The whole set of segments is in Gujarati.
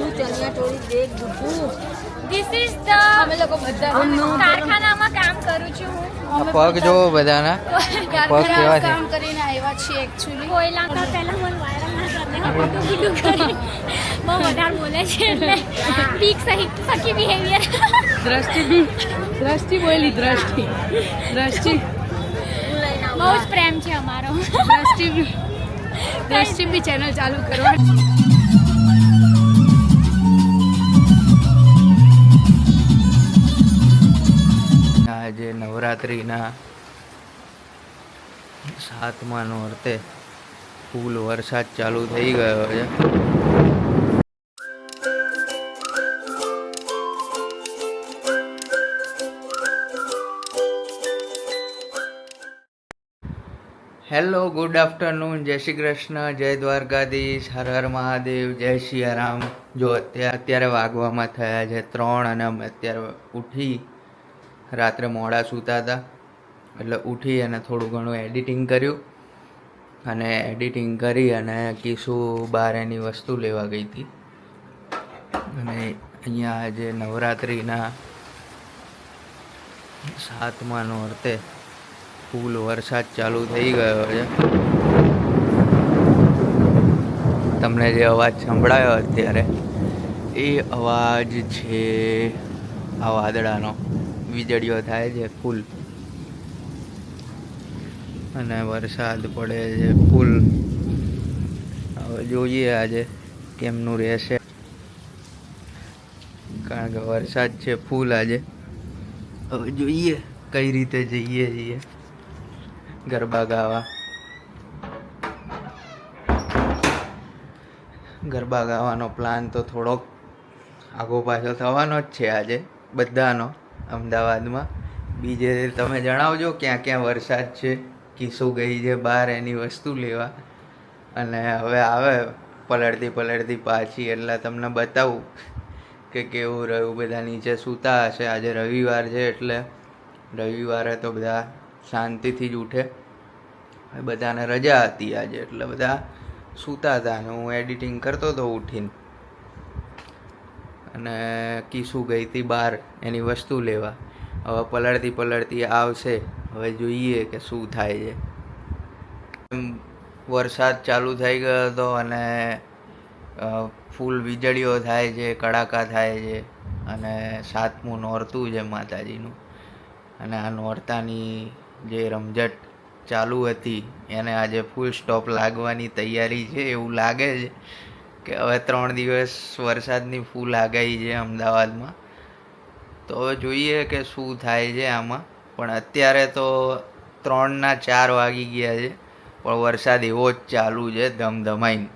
ગુડ્ડુ ચણિયા ચોળી દેખ ગુડ્ડુ. ધીસ ઇઝ ધ અમે લોકો બધા કારખાનામાં કામ કરું છું હું. પગ જો બધાના પગ કેવા છે. કામ કરીને આવ્યા છીએ એકચ્યુઅલી. કોયલા તો પહેલા મને વાયરલ ના કરને ફોટો વિડિયો કરી બહુ વધારે બોલે છે એટલે બીક સખી બિહેવિયર. દ્રષ્ટિ બોલી દ્રષ્ટિ બહુ જ પ્રેમ છે અમારો. દ્રષ્ટિ બી ચેનલ ચાલુ કરવા. આજે નવરાત્રિના 7મા નોરતે ફૂલ વરસાદ ચાલુ થઈ ગયો છે. હેલો, ગુડ આફ્ટરનૂન, જય શ્રી કૃષ્ણ, જય દ્વારકાધીશ, હર હર મહાદેવ, જય સિયારામ. જો અત્યારે વાગવામાં થયા છે 3 અને અમે અત્યારે ઉઠી, રાત્રે મોડા સૂતા હતા એટલે ઉઠી અને થોડું ઘણું એડિટિંગ કર્યું અને એડિટિંગ કરી અને કીશું બહાર એની વસ્તુ લેવા ગઈ હતી. અને અહીંયા આજે નવરાત્રિના 7મા નોરતે ફૂલ વરસાદ ચાલુ થઈ ગયો છે. તમને જે અવાજ સંભળાયો અત્યારે એ અવાજ છે આ વાદળાનો. વીજળીઓ થાય છે ફૂલ અને વરસાદ પડે છે ફૂલ. હવે જોઈએ આજે કેમનું રહેશે, કારણ કે વરસાદ છે ફૂલ આજે. હવે જોઈએ કઈ રીતે જઈએ છીએ ગરબા ગાવા. ગરબા ગાવાનો પ્લાન તો થોડોક આગો પાછો થવાનો જ છે આજે બધાનો અમદાવાદમાં. બીજે તમે જણાવજો ક્યાં ક્યાં વરસાદ છે. કીશું ગઈ છે બહાર એની વસ્તુ લેવા અને હવે આવે પલળતી પાછી, એટલે તમને બતાવું કે કેવું રહ્યું. બધા નીચે સૂતા હશે. આજે રવિવાર છે એટલે રવિવારે તો બધા શાંતિથી જ ઉઠે. બધાને રજા હતી આજે એટલે બધા સૂતા હતા અને હું એડિટિંગ કરતો હતો ઉઠીને. અને કીશું ગઈ હતી બહાર એની વસ્તુ લેવા. હવે પલળતી આવશે. હવે જોઈએ કે શું થાય છે. વરસાદ ચાલુ થઈ ગયો હતો અને ફૂલ વીજળીઓ થાય છે, કડાકા થાય છે. અને 7મું નોરતું છે માતાજીનું અને આ નોરતાની જે રમઝટ ચાલુ હતી એને આજે ફૂલ સ્ટોપ લાગવાની તૈયારી છે. એવું લાગે છે કે હવે 3 દિવસ વરસાદની ફૂલ આગાહી છે અમદાવાદમાં. તો હવે જોઈએ કે શું થાય છે આમાં. પણ અત્યારે તો 3ના 4 વાગી ગયા છે પણ વરસાદ એવો જ ચાલુ છે ધમધમાઈને.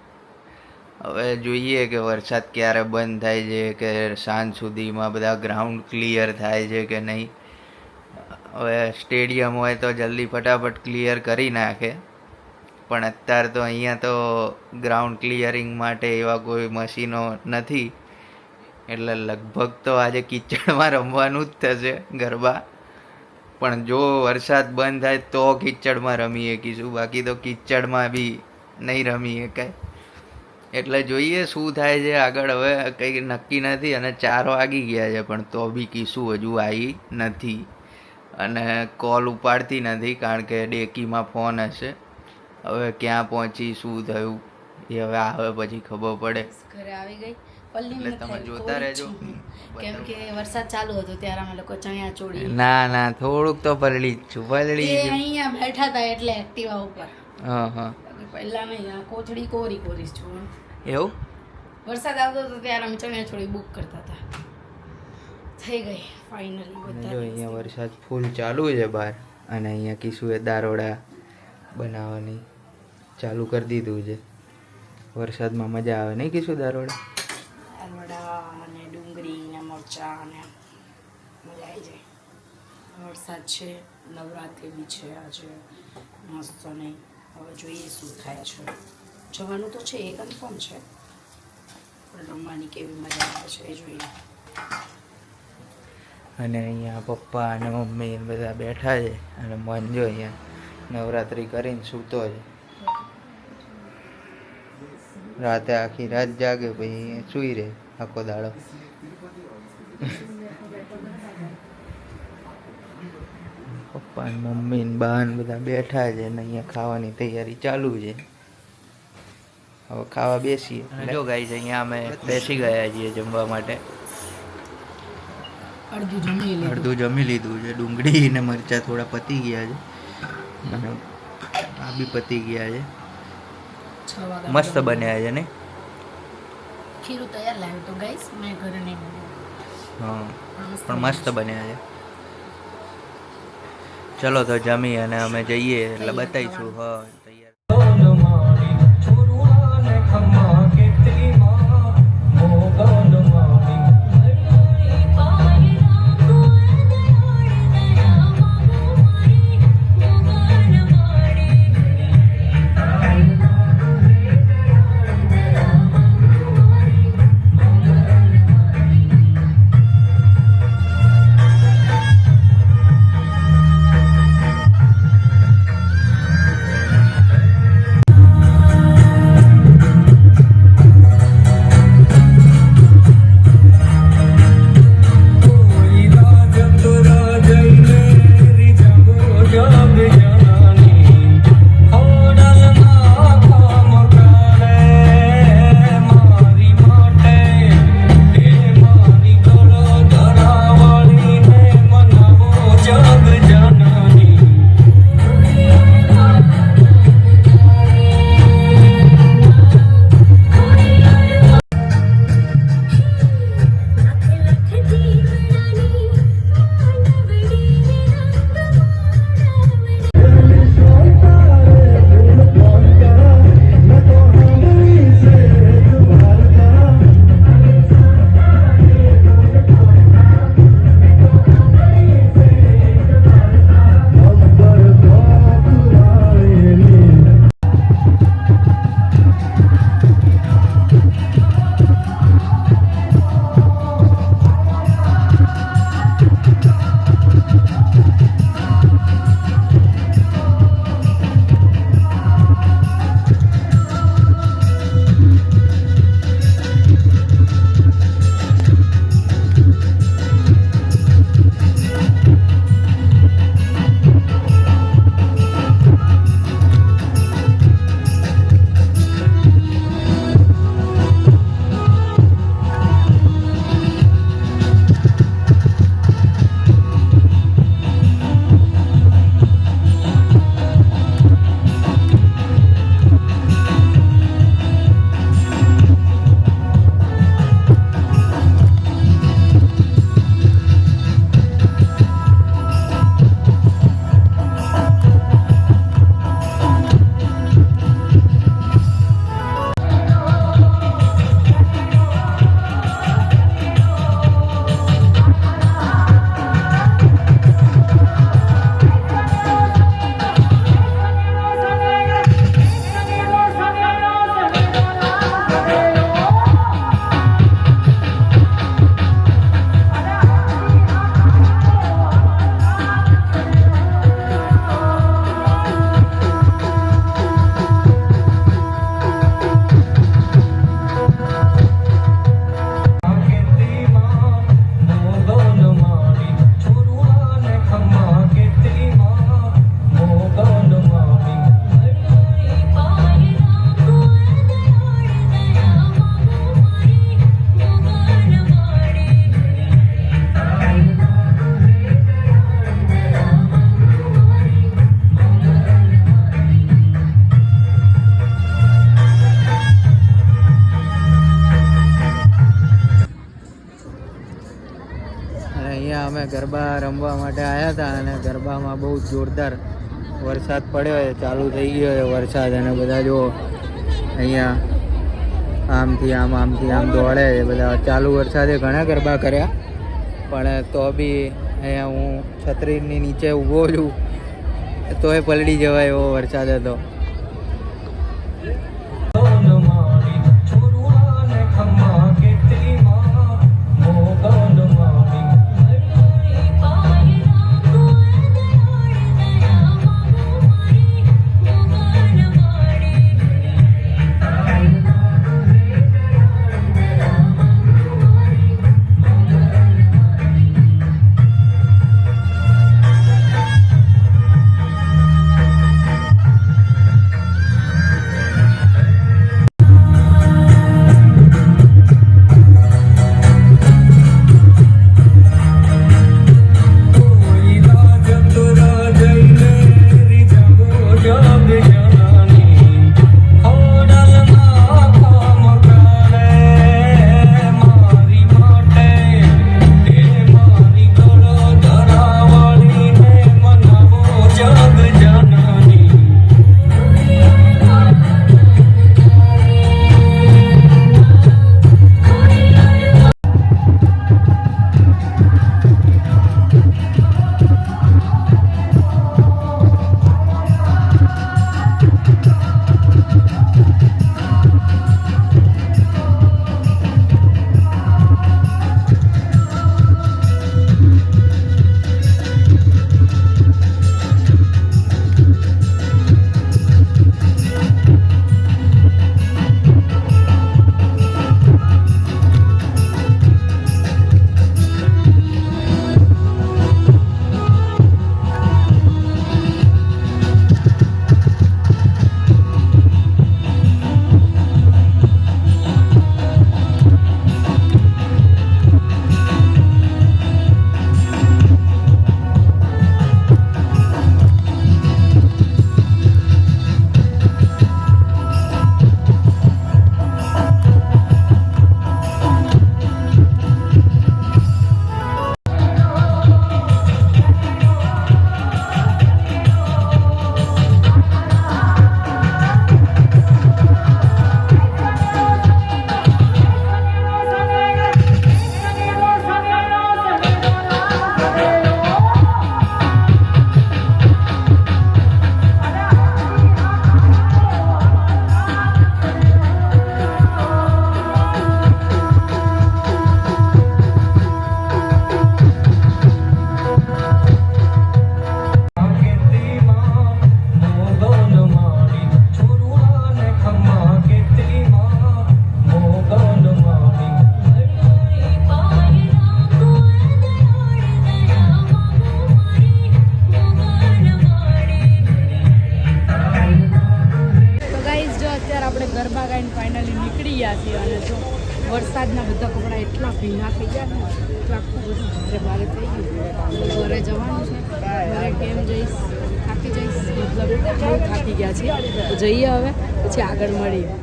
હવે જોઈએ કે વરસાદ ક્યારે બંધ થાય છે, કે સાંજ સુધીમાં બધા ગ્રાઉન્ડ ક્લિયર થાય છે કે નહીં. હવે સ્ટેડિયમ હોય તો જલ્દી ફટાફટ ક્લિયર કરી નાખે, પણ અત્યારે તો અહીંયા તો ગ્રાઉન્ડ ક્લિયરિંગ માટે એવા કોઈ મશીનો નથી. એટલે લગભગ તો આજે કિચડમાં રમવાનું જ થશે ગરબા. પણ જો વરસાદ બંધ થાય તો કિચડમાં રમી શકીશું, બાકી તો કિચડમાં બી નહીં રમી શકાય. એટલે જોઈએ શું થાય છે આગળ. હવે કંઈ નક્કી નથી અને 4 વાગી ગયા છે પણ તો બી કીશું હજુ આવી નથી અને કોલ ઉપાડતી નથી, કારણ કે ડેકીમાં ફોન હશે. હવે ક્યાં પહોંચી, શું થયું એ હવે આવે પછી ખબર પડે. ઘરે આવી ગઈ એટલે તમે જોતા રહેજો. કેમ કે વરસાદ ચાલુ હતો ત્યારે અમે લોકો ચણિયા ચોળી. ના થોડુંક તો પલળી જ છું. અહીંયા બેઠા હતા એટલે એક્ટિવા ઉપર. હા પહેલા નહીં, કોથળી કોરી છું. એવું વરસાદ આવતો હતો ત્યારે અમે ચણિયા ચોળી બુક કરતા હતા. થઈ ગઈ ફાઇનલી. જો અહીંયા વરસાદ ફૂલ ચાલુ છે બહાર અને અહીંયા કીશુએ દારોડા બનાવવાની ચાલુ કરી દીધું છે. વરસાદમાં મજા આવે નહીં કીશું દારોડા અને ડુંગળી ને મરચાં અને મજા આવી જાય. વરસાદ છે, નવરાત્રિ બી છે આજે મસ્ત. નહીં હવે જોઈએ શું થાય છે. જવાનું તો છે એ કન્ફર્મ છે, પણ રમવાની કેવી મજા આવે છે એ જોઈએ. અને અહીંયા પપ્પા અને મમ્મી બધા બેઠા છે અને મન જો અહીંયા નવરાત્રિ કરીને સૂતો છે. રાતે આખી રાત જાગે પછી સૂઈ રહે. આખો દાડો. પપ્પા ને મમ્મી ને બા ને બધા બેઠા છે ને અહીંયા ખાવાની તૈયારી ચાલુ છે. હવે ખાવા બેસીએ. જો ગાઈસ અહીંયા અમે બેસી ગયા છીએ જમવા માટે. અડધું જમી લીધું છે. ડુંગળી ને મરચાં થોડા પતી ગયા છે અને આ બી પતી ગયા છે. મસ્ત બન્યા છે ને. ખીરું તૈયાર લાવ્યું તો ગાઈસ, મેં ઘરે નહીં બનાવ્યું. હા પણ મસ્ત બન્યા છે. ચલો તો જમી અને અમે જઈએ એટલે બતાવીશું. હા અમે ગરબા રમવા માટે આવ્યા હતા અને ગરબામાં બહુ જોરદાર વરસાદ પડ્યો છે. ચાલુ થઈ ગયો છે વરસાદ અને બધા જો અહીંયા આમથી આમ દોડે છે બધા. ચાલુ વરસાદે ઘણા ગરબા કર્યા પણ તો બી અહીંયા હું છત્રીની નીચે ઊભો છું તોય પલળી જવાય એવો વરસાદ હતો. કપડાં એટલા ભીના થઈ ગયા ને એટલે આખું બધું ભારે થઈ ગયું. ઘરે જવાનું છે, ઘરે કેમ જઈશ, થાકી જઈશ, મતલબ બહુ થાકી ગયા છીએ. તો જઈએ હવે, પછી આગળ મળીએ.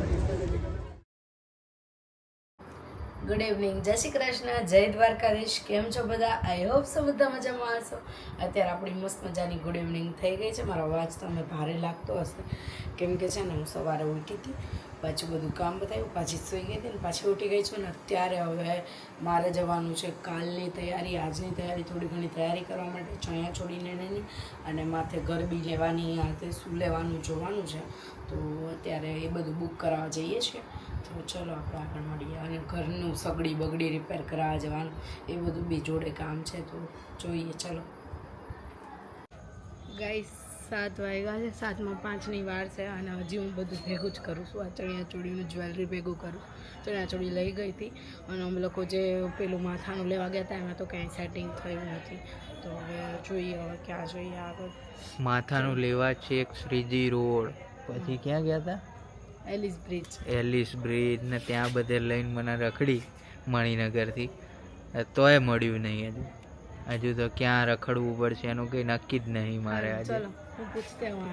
ગુડ ઇવનિંગ, જય શ્રી કૃષ્ણ, જય દ્વારકાધીશ. કેમ છો બધા? આઈ હોપ સો બધા મજામાં હશો. અત્યારે આપણી મસ્ત મજાની ગુડ ઇવનિંગ થઈ ગઈ છે. મારો અવાજ તમને ભારે લાગતો હશે કેમ કે છે ને હું સવારે ઉઠી હતી, પાછું બધું કામ બતાવ્યું, પાછી સૂઈ ગઈ હતી ને પાછી ઉઠી ગઈ છું. ને અત્યારે હવે મારે જવાનું છે કાલની તૈયારી, આજની તૈયારી, થોડી ઘણી તૈયારી કરવા માટે ચણિયા છોડીને નહીં, અને માથે ગરબી લેવાની, હાથે શું લેવાનું જોવાનું છે. તો અત્યારે એ બધું બુક કરાવવા જઈએ છીએ. તો ચલો આપણે આગળ મળીએ. અને ઘરનું સગડી બગડી રિપેર કરાવવા જવાનું, એ બધું બી જોડે કામ છે. તો જોઈએ, ચલો ગાઈસ. 7 વાગ્યા છે, 7:05ની વાર છે, અને હજી હું બધું ભેગું જ કરું છું. આ ચણિયા ચોળીનું જ્વેલરી ભેગું કરું. ચણિયા ચોળી લઈ ગઈ હતી, અને અમે લોકો જે પેલું માથાનું લેવા ગયા હતા એમાં તો ક્યાંય સેટિંગ થયું નથી. તો હવે જોઈએ હવે ક્યાં જોઈએ આગળ. માથાનું લેવા છે એક શ્રીજી રોડ, પછી ક્યાં ગયા હતા? એલિસ બ્રિજ ને ત્યાં બધે લઈને મને રખડી મણિનગરથી, તોય મળ્યું નહીં. હજુ તો ક્યાં રખડવું પડશે એનું કંઈ નક્કી જ નહીં મારે આજે. ચલો હું પૂછતે હું.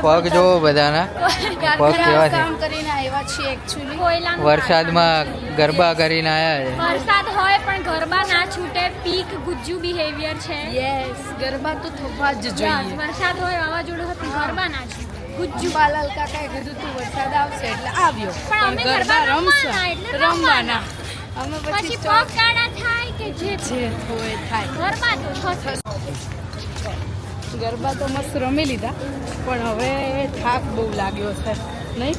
પગ જો બધાના પગ કેવા છે. કામ કરીને આવ્યા છીએ એકચ્યુઅલી. કોયલાનું વરસાદમાં ગરબા કરીને આયા છે. વરસાદ હોય પણ ગરબા ના છૂટે. પીક ગુજ્જુ બિહેવિયર છે. યસ, ગરબા તો થવા જ Yes, જોઈએ. વરસાદ હોય વાવાઝોડું હોય પણ ગરબા ના છૂટે. ગુજ્જુ બાલાલ કાકાએ કીધું તું વરસાદ આવશે એટલે આવ્યો. પણ અમે ગરબા રમવાના એટલે રમવાના. અમે પછી પછી પગ કાળા થાય કે જે જે હોય થાય. ગરબા તો થશે. ગરબા તો મસ્ત રમી લીધા પણ હવે થાક બહુ લાગ્યો છે નહીં.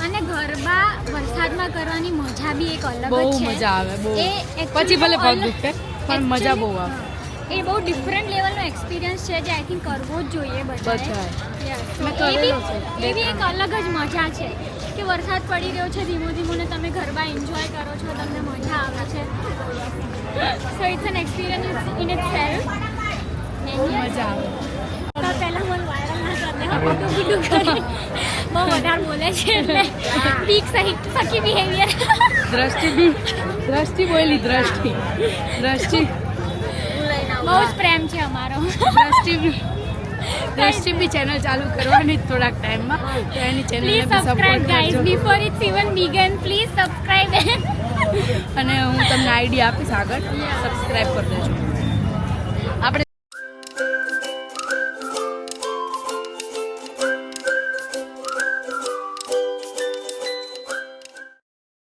અને ગરબા વરસાદમાં કરવાની મજા બી એક અલગ જ બહુ છે. મજા આવે બહુ. એ actually પછી ભલે પગ અલગ- દુખે પણ મજા બહુ આવે. એ બહુ ડિફરન્ટ લેવલનો એક્સપિરિયન્સ છે જે આઈ થિંક કરવો જ જોઈએ બધાએ. બધાએ. Yes. So મેં એ કરેલો બી છે. એ બી એક અલગ જ મજા છે કે વરસાદ પડી રહ્યો છે ધીમો ધીમો ને તમે ગરબા એન્જોય કરો છો, તમને મજા આવે છે. So it's an experience in itself. બહુ મજા આવે. પહેલા મને વાયરલ ના કરને ગુડું ગુડું કરી બહુ વધારે બોલે છે એટલે પીક સખી બિહેવિયર. દ્રષ્ટિ બોલી દ્રષ્ટિ બહુ જ પ્રેમ છે અમારો. દ્રષ્ટિ બી ચેનલ ચાલુ કરવાની થોડાક ટાઈમમાં તો એની ચેનલને please be subscribe support guys કરજો before it's even begin. Please subscribe. અને હું તમને આઈડી આપીશ આગળ સબસ્ક્રાઇબ કરી દેજો.